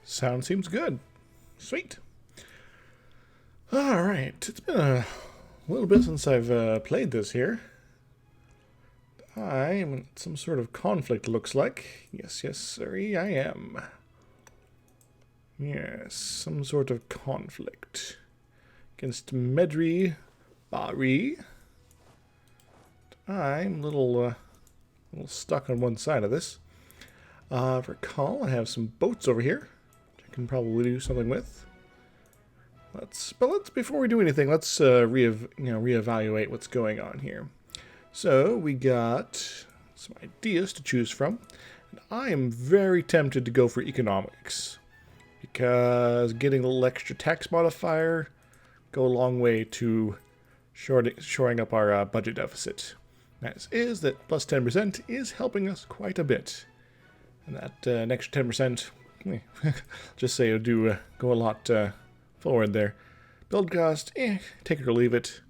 Sound seems good. Sweet. Alright, it's been a little bit since I've played this here. I am in some sort of conflict, looks like. Yes, sorry, I am. Yes, some sort of conflict. Against Medri Bari. I'm a little stuck on one side of this. Recall, I have some boats over here, which I can probably do something with. Let's before we do anything, let's reevaluate what's going on here. So we got some ideas to choose from, and I am very tempted to go for economics because getting a little extra tax modifier go a long way to shoring up our budget deficit. That is that plus 10% is helping us quite a bit, and that an extra 10%, just say it would do go a lot forward there. Build cost, take it or leave it.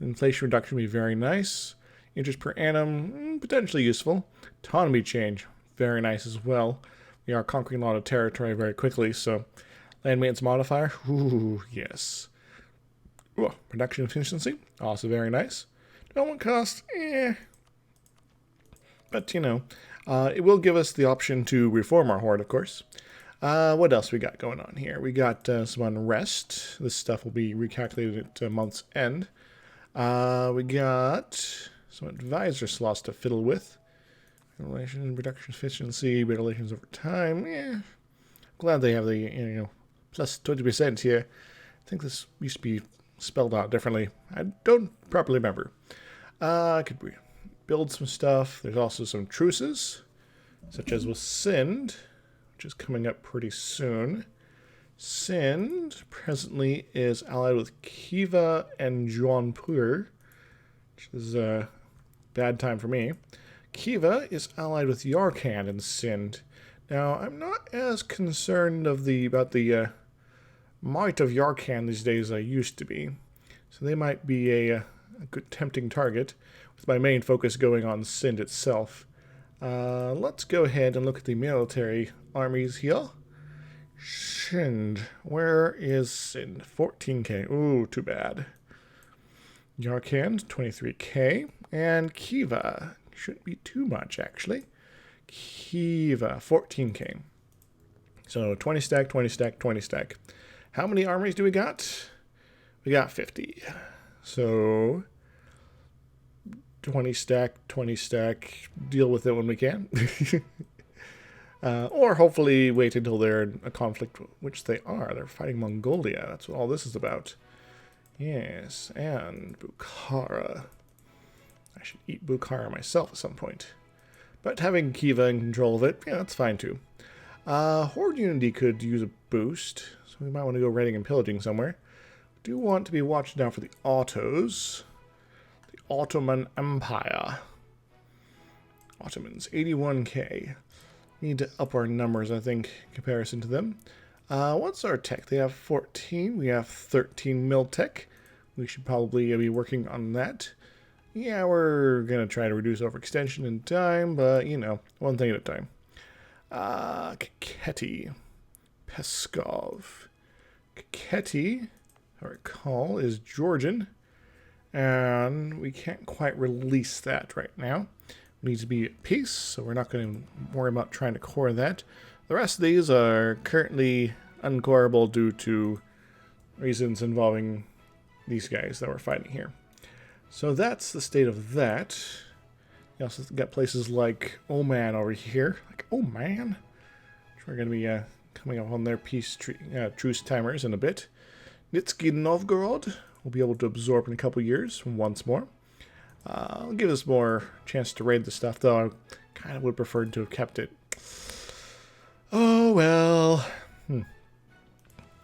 Inflation reduction would be very nice. Interest per annum, potentially useful. Autonomy change, very nice as well. We are conquering a lot of territory very quickly, so land maintenance modifier, ooh, yes. Ooh, production efficiency, also very nice. Development cost, But, it will give us the option to reform our horde, of course. What else we got going on here? We got some unrest. This stuff will be recalculated at month's end. We got some advisor slots to fiddle with. Relations, reduction efficiency, relations over time. Glad they have the, plus 20% here. I think this used to be spelled out differently. I don't properly remember. Could we build some stuff? There's also some truces, such as with Sind, which is coming up pretty soon. Sind presently is allied with Kiva and Jaunpur, which is a bad time for me. Kiva is allied with Yarkand and Sind. Now, I'm not as concerned about the might of Yarkand these days as I used to be. So they might be a good tempting target, with my main focus going on Sind itself. Let's go ahead and look at the military armies here. Sind. Where is Sind? 14k. Ooh, too bad. Yarkand, 23k. And Kiva. Shouldn't be too much, actually. Kiva, 14k. So 20 stack, 20 stack, 20 stack. How many armies do we got? We got 50. So 20 stack, 20 stack. Deal with it when we can. Or hopefully wait until they're in a conflict, which they are. They're fighting Mongolia. That's what all this is about. Yes, and Bukhara. I should eat Bukhara myself at some point. But having Kiva in control of it, that's fine too. Horde Unity could use a boost, so we might want to go raiding and pillaging somewhere. We do want to be watching out for the Ottos. The Ottoman Empire. Ottomans, 81k. Need to up our numbers, I think, in comparison to them. What's our tech? They have 14. We have 13 mil tech. We should probably be working on that. Yeah, we're going to try to reduce overextension in time, but, one thing at a time. Kakheti. Peskov. Kakheti, I recall, is Georgian. And we can't quite release that right now. We need to be at peace, so we're not going to worry about trying to core that. The rest of these are currently uncoreable due to reasons involving these guys that we're fighting here. So that's the state of that. You also got places like Oman over here. Like Oman? Which we're going to be coming up on their truce timers in a bit. Nitsky Novgorod will be able to absorb in a couple years once more. It'll give us more chance to raid the stuff, though I kind of would prefer to have kept it. Oh, well.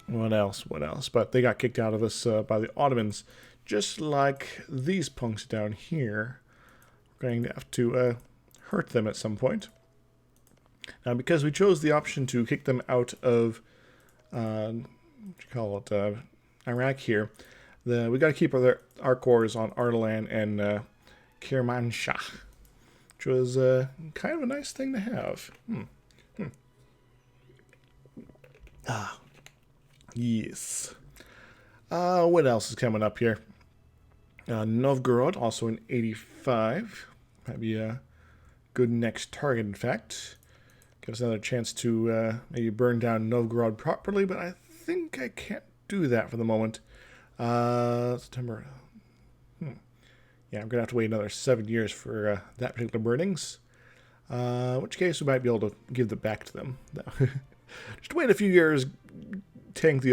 What else? But they got kicked out of us by the Ottomans, just like these punks down here. We're going to have to hurt them at some point. Now, because we chose the option to kick them out of, Iraq here, we got to keep our cores on Ardalan and Kermanshah, which was kind of a nice thing to have. Yes. What else is coming up here? Novgorod, also in 85. Might be a good next target, in fact. Give us another chance to maybe burn down Novgorod properly, but I think I can't do that for the moment. September. Yeah, I'm going to have to wait another 7 years for that particular burnings. In which case we might be able to give them back to them. Just wait a few years, tank the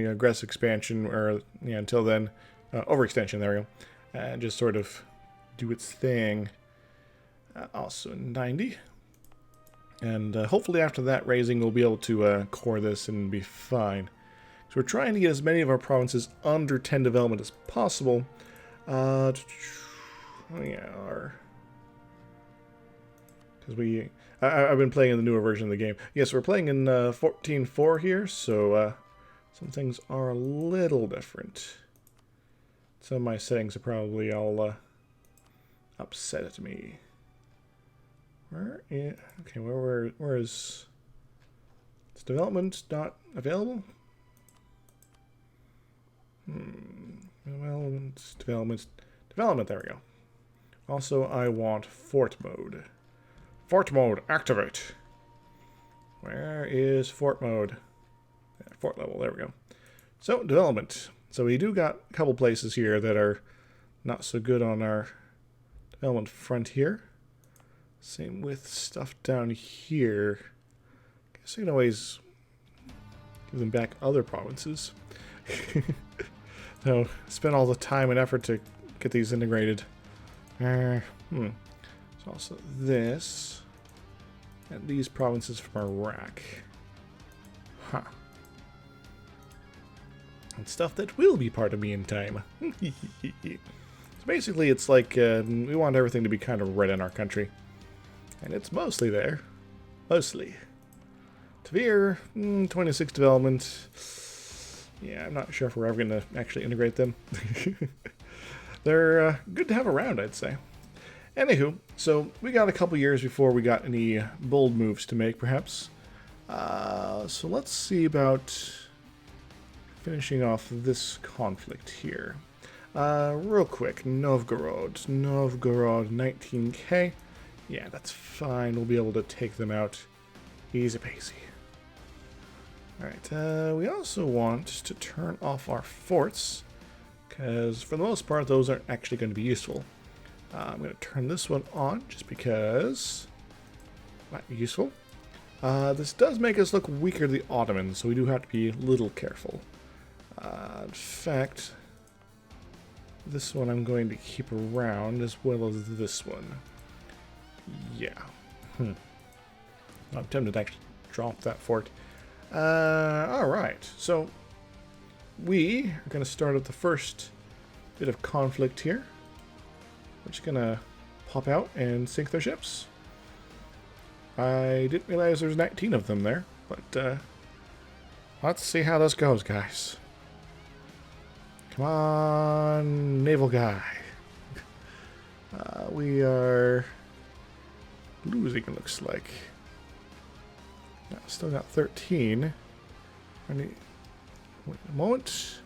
aggressive expansion, or until then, overextension, there we go. And just sort of do its thing. Also 90. And hopefully after that raising, we'll be able to core this and be fine. So we're trying to get as many of our provinces under 10 development as possible. Because I've been playing in the newer version of the game. Yes, we're playing in 14.4 here, so some things are a little different. Some of my settings are probably all upset at me. Where is this development not available? Development, there we go. Also, I want fort mode. Fort mode, activate. Where is fort mode? Fort level, there we go. So, development. So we do got a couple places here that are not so good on our development front here. Same with stuff down here. Guess I can always give them back other provinces. So, spend all the time and effort to get these integrated. There's also this. And these provinces from Iraq. Huh. And stuff that will be part of me in time. So basically, it's like we want everything to be kind of red in our country. And it's mostly there. Mostly. Tver, 26 development. Yeah, I'm not sure if we're ever going to actually integrate them. They're good to have around, I'd say. Anywho, so we got a couple years before we got any bold moves to make, perhaps. So let's see about finishing off this conflict here. Real quick, Novgorod, 19k. Yeah, that's fine. We'll be able to take them out easy peasy. Alright, we also want to turn off our forts, because for the most part those aren't actually going to be useful. I'm going to turn this one on just because it might be useful. This does make us look weaker to the Ottomans, so we do have to be a little careful. In fact, this one I'm going to keep around as well as this one. Yeah. I'm tempted to actually drop that fort. Alright, so we are going to start at the first bit of conflict here. We're just going to pop out and sink their ships. I didn't realize there's 19 of them there, but let's see how this goes, guys. Come on, naval guy. We are losing, it looks like. Still got 13. Wait a moment.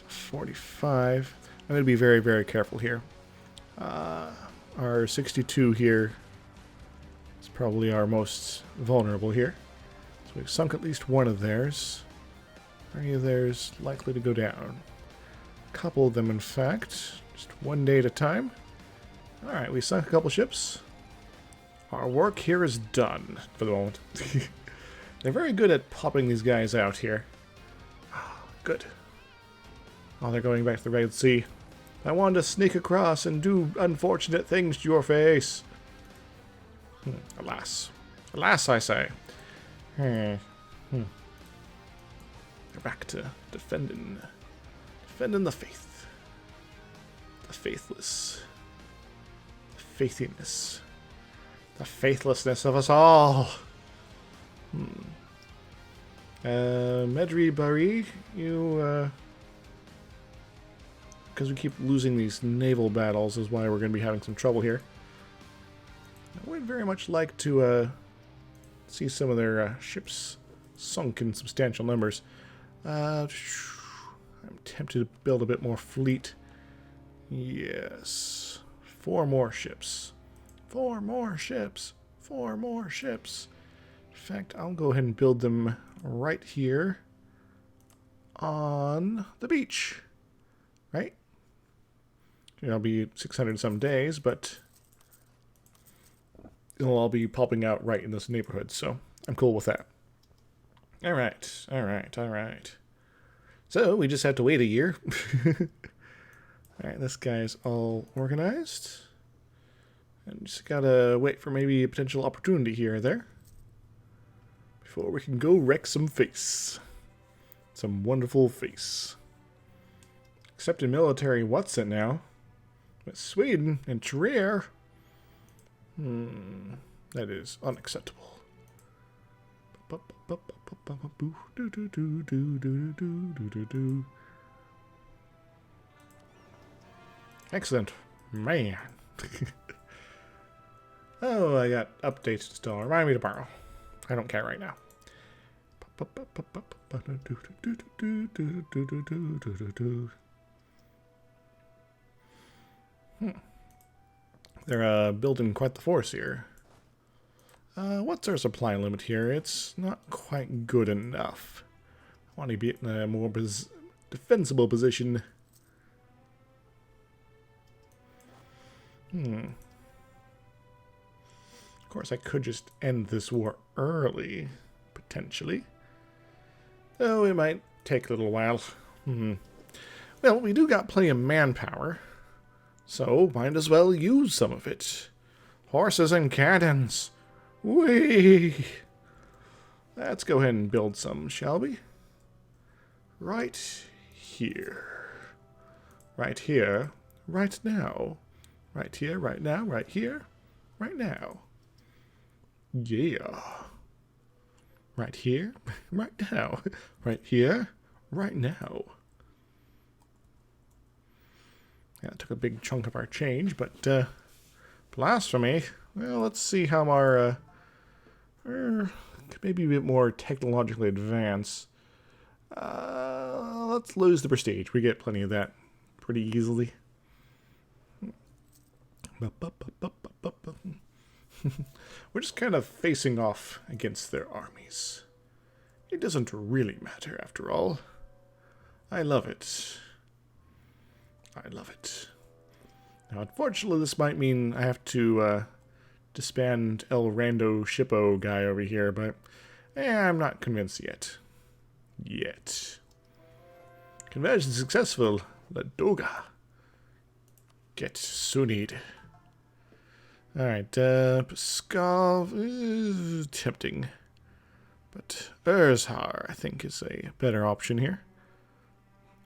45. I'm going to be very, very careful here. Our 62 here is probably our most vulnerable here. So we've sunk at least one of theirs. Any of theirs likely to go down? A couple of them, in fact. Just one day at a time. Alright, we sunk a couple ships. Our work here is done for the moment. They're very good at popping these guys out here. Good. Oh, they're going back to the Red Sea. I wanted to sneak across and do unfortunate things to your face. Alas. Alas, I say. They're back to defending the faith. The faithless. The faithiness. The faithlessness of us all. Medri Bari, you, because we keep losing these naval battles is why we're going to be having some trouble here. I would very much like to see some of their ships sunk in substantial numbers. I'm tempted to build a bit more fleet. Yes. 4 more ships. 4 more ships. 4 more ships. In fact, I'll go ahead and build them right here on the beach. Right? It'll be 600 some days, but it'll all be popping out right in this neighborhood, so I'm cool with that. Alright, alright, alright. So, we just have to wait a year. Alright, this guy's all organized. And just gotta wait for maybe a potential opportunity here or there. Before we can go wreck some face. Some wonderful face. Accepted military, what's it now? But Sweden and Trier. That is unacceptable. Excellent. Man. Oh, I got updates to still. Remind me tomorrow. I don't care right now. They're building quite the force here. What's our supply limit here? It's not quite good enough. I want to be in a more defensible position. Of course, I could just end this war early, potentially. Though it might take a little while. Well, we do got plenty of manpower, so might as well use some of it. Horses and cannons. Whee! Let's go ahead and build some, shall we? Right here. Right here. Right now. Right here, right now, right here, right now. Yeah. Right here, right now. Right here, right now. Yeah, it took a big chunk of our change, but blasphemy. Well, let's see how our maybe a bit more technologically advanced. Let's lose the prestige. We get plenty of that pretty easily. We're just kind of facing off against their armies. It doesn't really matter, after all. I love it. I love it. Now, unfortunately, this might mean I have to disband El Rando Shippo guy over here, but I'm not convinced yet. Conversion successful. Ladoga. Get Sunid. Alright, Pskov is tempting. But Erzhar, I think, is a better option here.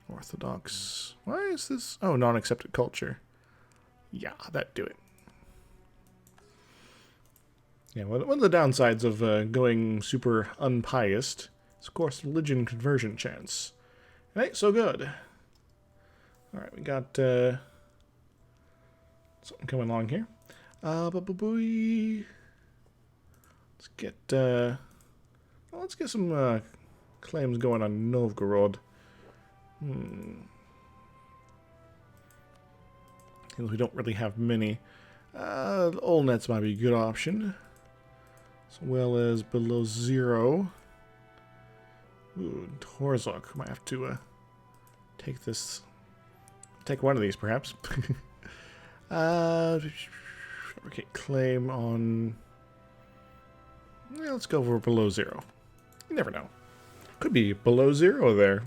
Orthodox. Why is this? Oh, non-accepted culture. Yeah, that'd do it. Yeah, one of the downsides of going super unpious is, of course, religion conversion chance. It ain't so good. Alright, we got something coming along here. Let's get some claims going on Novgorod. We don't really have many. Olnets might be a good option, as well as below 0. Ooh, Torzok might have to take this. Take one of these, perhaps. Fabricate claim on. Yeah, let's go for below 0. You never know. Could be below 0 there.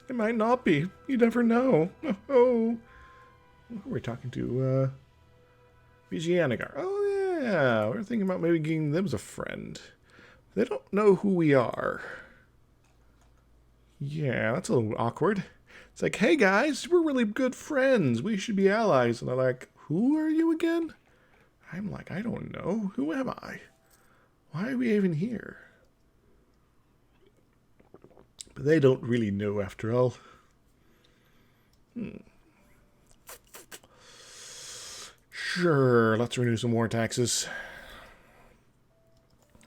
It might not be. You never know. Oh. Who are we talking to? Vigianagar. Oh, yeah. We're thinking about maybe getting them as a friend. They don't know who we are. Yeah, that's a little awkward. It's like, hey guys, we're really good friends. We should be allies. And they're like, who are you again? I'm like, I don't know. Who am I? Why are we even here? But they don't really know after all. Sure, let's renew some more taxes.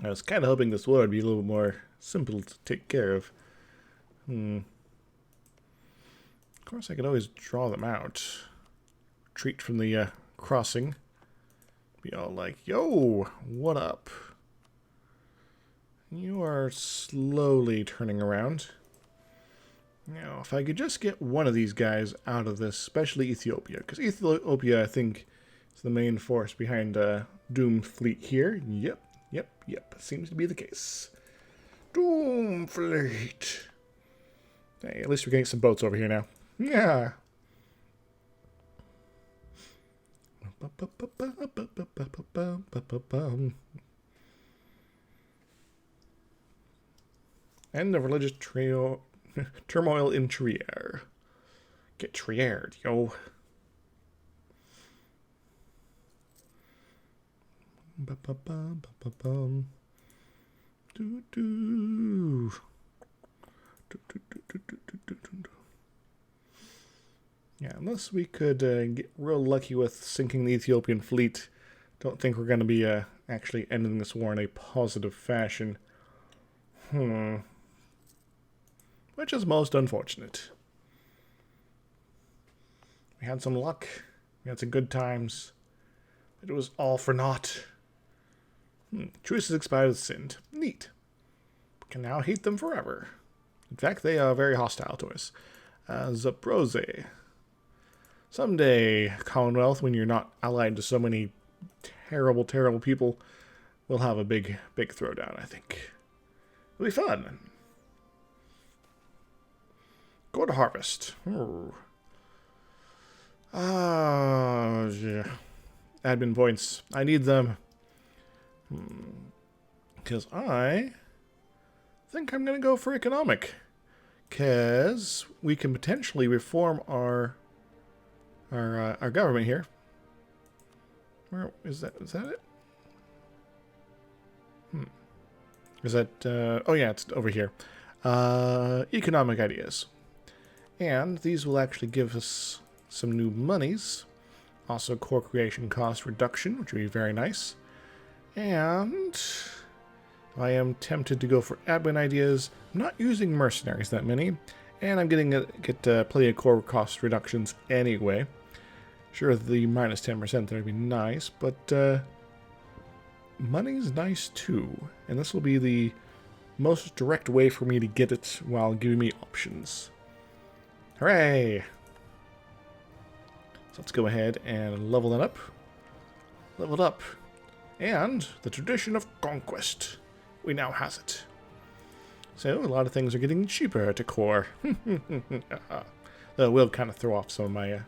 I was kind of hoping this war would be a little more simple to take care of. Of course, I could always draw them out. Retreat from the crossing. Be all like, yo, what up? You are slowly turning around. Now, if I could just get one of these guys out of this, especially Ethiopia, because Ethiopia, I think, is the main force behind Doom Fleet here. Yep. Seems to be the case. Doom Fleet. Hey, at least we're getting some boats over here now. Yeah. End of religious turmoil in Trier. Get Triered, yo. Yeah, unless we could get real lucky with sinking the Ethiopian fleet, don't think we're going to be actually ending this war in a positive fashion. Which is most unfortunate. We had some luck. We had some good times. But it was all for naught. Truce has expired with Sind. Neat. We can now hate them forever. In fact, they are very hostile to us. Zaproze. Someday, Commonwealth, when you're not allied to so many terrible, terrible people, we'll have a big, big throwdown, I think. It'll be fun. Go to harvest. Yeah. Admin points. I need them. Because I think I'm going to go for economic. Because we can potentially reform our government here. Where is that? Is that it? Is that... oh yeah, it's over here. Economic ideas. And these will actually give us some new monies. Also core creation cost reduction, which would be very nice. And I am tempted to go for admin ideas. I'm not using mercenaries that many. And I'm get plenty of core cost reductions anyway. Sure, the minus 10% there would be nice, but money's nice too. And this will be the most direct way for me to get it while giving me options. Hooray! So let's go ahead and level that up. Level it up. And the tradition of conquest. We now has it. So a lot of things are getting cheaper to core. That will kind of throw off some of my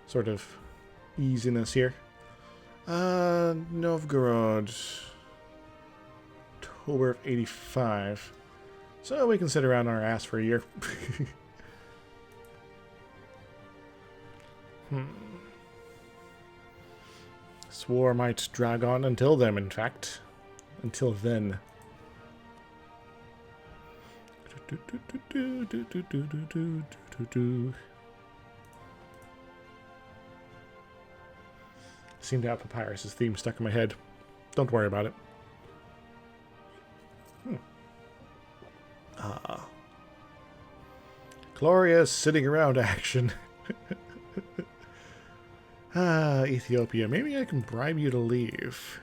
sort of easiness here. Novgorod. October of 85. So we can sit around our ass for a year. This war might drag on until then, in fact. Until then. Seem to have Papyrus's theme stuck in my head. Don't worry about it. Glorious sitting around action. Ethiopia. Maybe I can bribe you to leave.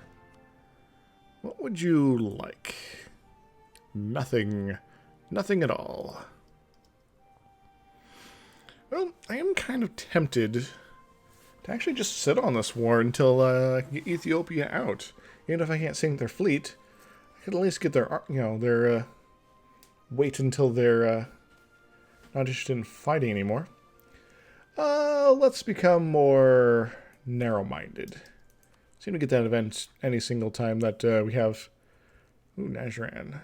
What would you like? Nothing. Nothing at all. Well, I am kind of tempted to actually just sit on this war until I can get Ethiopia out. Even if I can't sink their fleet, I could at least get their, wait until they're not interested in fighting anymore. Let's become more narrow-minded. Seem to get that event any single time that we have... Ooh, Najran.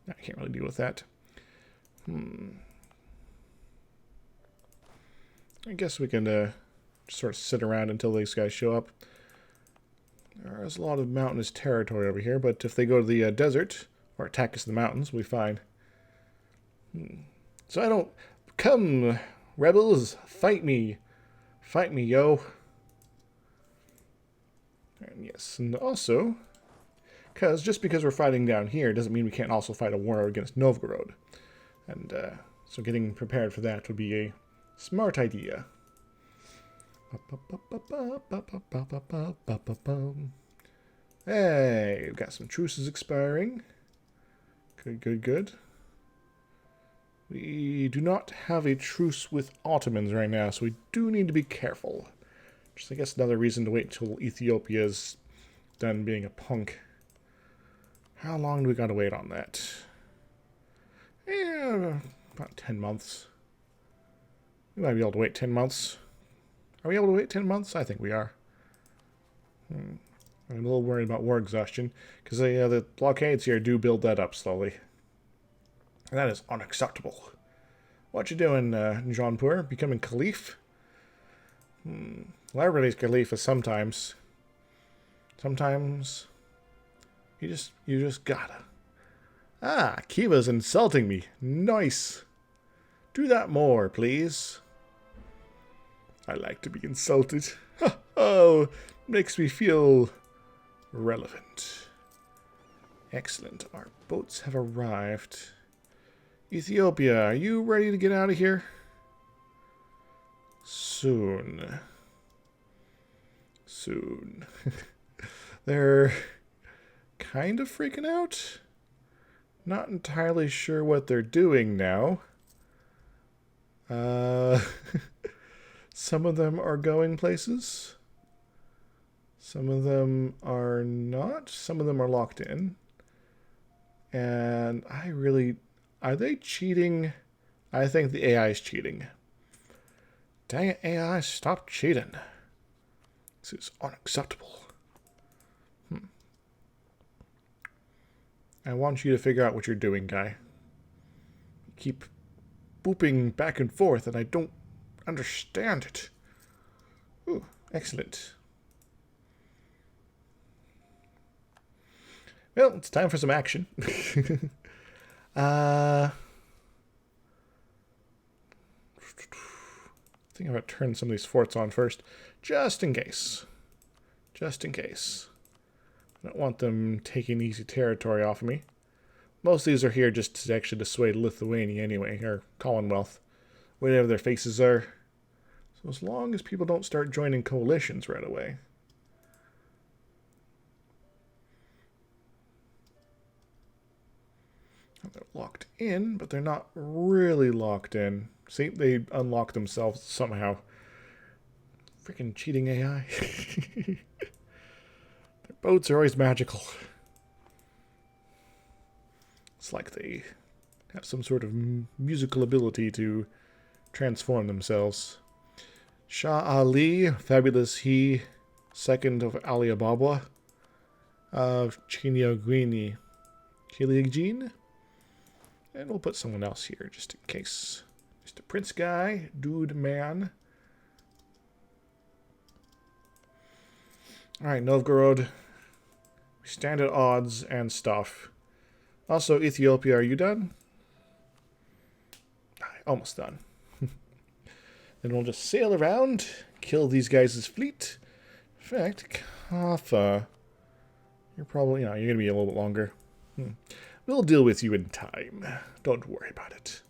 I can't really deal with that. I guess we can just sort of sit around until these guys show up. There's a lot of mountainous territory over here, but if they go to the desert, or attack us in the mountains, we'll be fine. So I don't... Come, rebels, fight me. Fight me, yo. And yes, and also, Because just because we're fighting down here doesn't mean we can't also fight a war against Novgorod. And so getting prepared for that would be a smart idea. Hey, we've got some truces expiring. Good, good, good. We do not have a truce with Ottomans right now, so we do need to be careful. Just, I guess, another reason to wait until Ethiopia's done being a punk. How long do we gotta wait on that? About 10 months. We might be able to wait 10 months. Are we able to wait 10 months? I think we are. I'm a little worried about war exhaustion, because the blockades here do build that up slowly. And that is unacceptable. What you doing, Jaunpur? Becoming Caliph? Well, everybody's Caliph sometimes. Sometimes you just gotta. Ah, Kiva's insulting me. Nice. Do that more, please. I like to be insulted. Oh, makes me feel relevant. Excellent. Our boats have arrived. Ethiopia, are you ready to get out of here? Soon. Soon. They're kind of freaking out. Not entirely sure what they're doing now. Some of them are going places. Some of them are not. Some of them are locked in. And I really... Are they cheating? I think the AI is cheating. Dang it, AI, stop cheating. This is unacceptable. I want you to figure out what you're doing, guy. You keep booping back and forth, and I don't understand it. Ooh, excellent. Well, it's time for some action. I think I'm going to turn some of these forts on first, just in case. Just in case. I don't want them taking easy territory off of me. Most of these are here just to actually dissuade Lithuania anyway, or Commonwealth, whatever their faces are. So as long as people don't start joining coalitions right away. They're locked in, but they're not really locked in. See, they unlock themselves somehow. Freaking cheating AI. Their boats are always magical. It's like they have some sort of musical ability to transform themselves. Shah Ali, fabulous he, second of Ali Ababa, of Chinyogwini Kiligjin. And we'll put someone else here just in case. Just a prince guy, dude man. Alright, Novgorod. We stand at odds and stuff. Also, Ethiopia, are you done? Almost done. Then we'll just sail around, kill these guys' fleet. In fact, Kaffa, you're probably, you're going to be a little bit longer. We'll deal with you in time. Don't worry about it.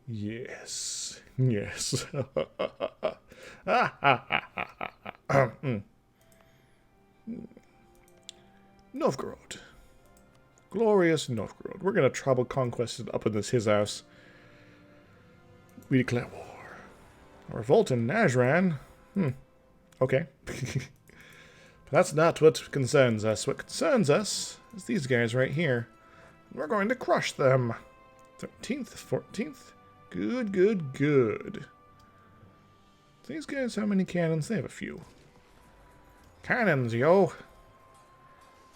Yes. Yes. Novgorod. Glorious Novgorod. We're going to trouble conquest it up in his house. We declare war. A revolt in Najran? Okay. But that's not what concerns us. What concerns us is these guys right here. We're going to crush them. 13th, 14th. Good, good, good. These guys, how many cannons? They have a few. Cannons, yo.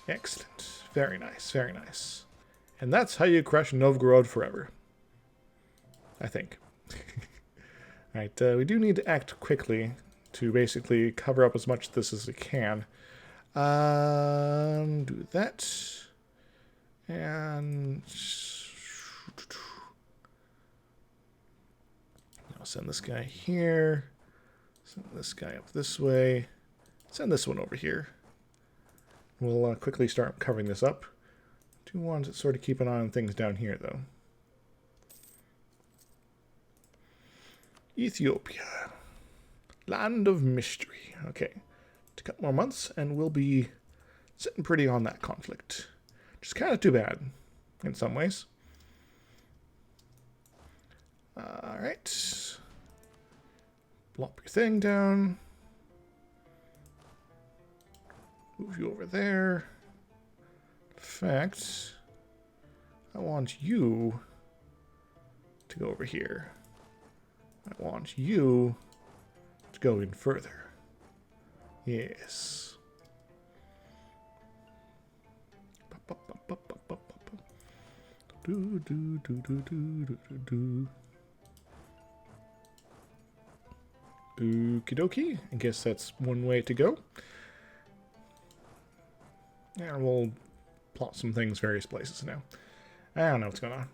Excellent. Very nice, very nice. And that's how you crush Novgorod forever. I think. Alright, we do need to act quickly to basically cover up as much of this as we can. Do that. And I'll send this guy here. Send this guy up this way. Send this one over here. We'll quickly start covering this up. Do want to sort of keep an eye on things down here, though. Ethiopia. Land of mystery. Okay. A couple more months, and we'll be sitting pretty on that conflict. Which is kind of too bad, in some ways. Alright. Plop your thing down. Move you over there. In fact, I want you to go over here. I want you to go in further. Yes. Do do do do do do do. Okie dokie. I guess that's one way to go. And we'll plot some things various places now. I don't know what's going on.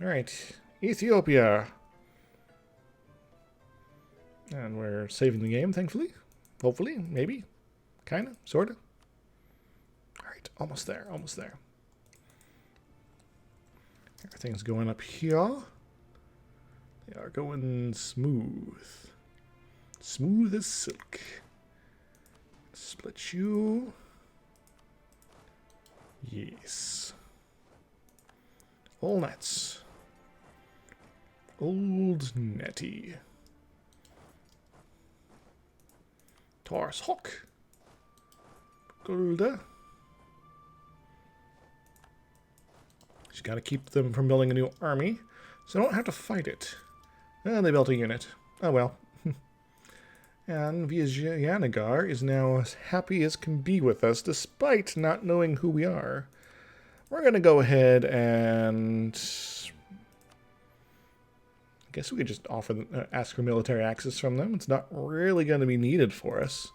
Alright, Ethiopia. And we're saving the game, thankfully. Hopefully, maybe. Kinda, sorta. Alright, almost there, almost there. Everything's going up here. They are going smooth. Smooth as silk. Split you. Yes. All nets. Old Netty. Taurus Hawk. Golda. Just gotta keep them from building a new army, so I don't have to fight it. And they built a unit. Oh well. And Vijayanagar is now as happy as can be with us, despite not knowing who we are. We're gonna go ahead and I guess we could just offer ask for military access from them. It's not really going to be needed for us.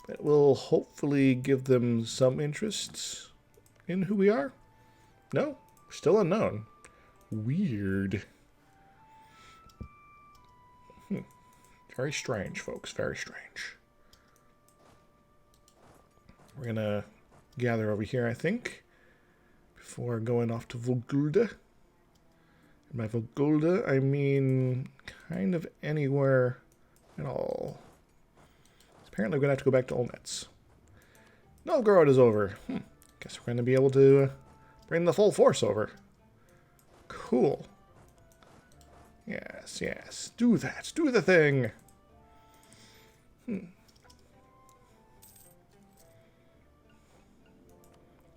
It will hopefully give them some interest in who we are. No, still unknown. Weird. Very strange, folks. Very strange. We're going to gather over here, I think, before going off to Volgulda. And by Volgulda, I mean kind of anywhere at all. Apparently, we're going to have to go back to Olmets. Novgorod is over. Guess we're going to be able to bring the full force over. Cool. Yes, yes. Do that. Do the thing.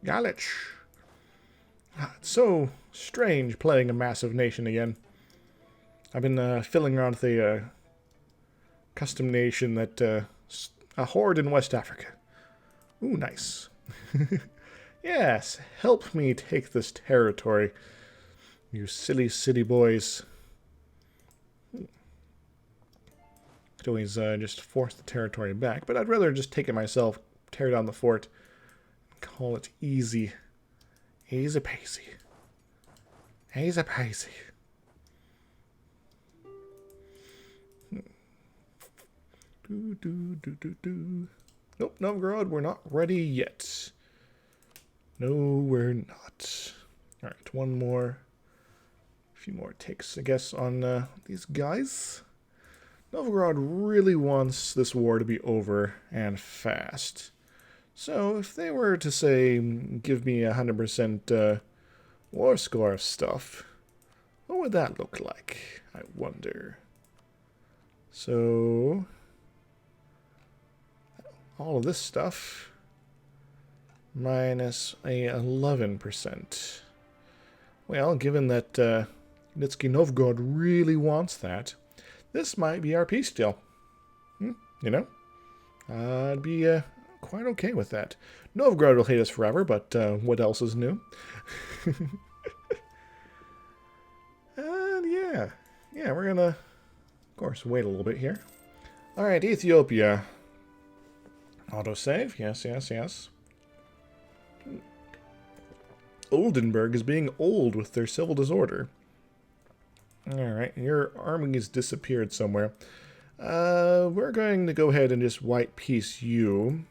Galich. It's so strange playing a massive nation again. I've been fiddling around with a custom nation that a horde in West Africa. Ooh, nice. Yes, help me take this territory, you silly city boys. Could always just force the territory back, but I'd rather just take it myself, tear down the fort, and call it easy. Easy peasy. Easy peasy. Nope, Novgorod, we're not ready yet. No, we're not. Alright, one more. A few more takes, I guess, on these guys. Novgorod really wants this war to be over and fast. So if they were to say, give me 100% war score stuff, what would that look like, I wonder? So, all of this stuff, minus a 11%. Well, given that Nitsky Novgorod really wants that, this might be our peace deal. You know? I'd be quite okay with that. Novgorod will hate us forever, but what else is new? And yeah, we're gonna, of course, wait a little bit here. Alright, Ethiopia. Autosave, yes, yes, yes. Oldenburg is being old with their civil disorder. Alright, your army has disappeared somewhere. We're going to go ahead and just white piece you.